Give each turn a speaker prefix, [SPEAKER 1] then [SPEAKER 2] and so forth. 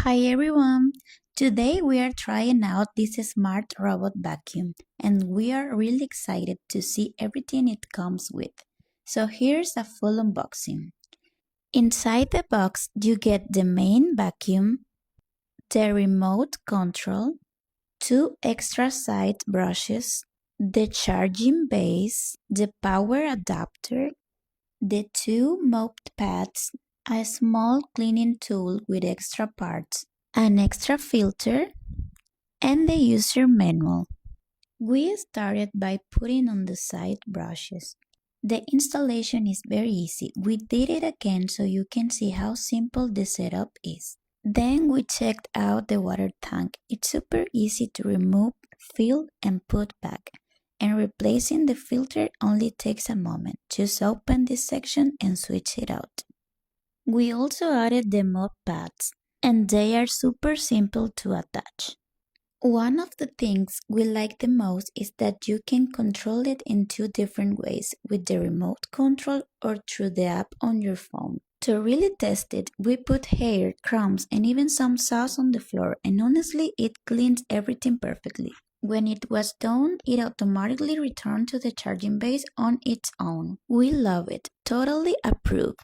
[SPEAKER 1] Hi everyone! Today we are trying out this smart robot vacuum and we are really excited to see everything it comes with. So here's a full unboxing. Inside the box you get the main vacuum, the remote control, two extra side brushes, the charging base, the power adapter, the two mop pads, a small cleaning tool with extra parts, an extra filter, and the user manual. We started by putting on the side brushes. The installation is very easy. We did it again so you can see how simple the setup is. Then we checked out the water tank. It's super easy to remove, fill, and put back. And replacing the filter only takes a moment. Just open this section and switch it out. We also added the mop pads, and they are super simple to attach. One of the things we like the most is that you can control it in two different ways, with the remote control or through the app on your phone. To really test it, we put hair, crumbs, and even some sauce on the floor, and honestly, it cleans everything perfectly. When it was done, it automatically returned to the charging base on its own. We love it. Totally approved.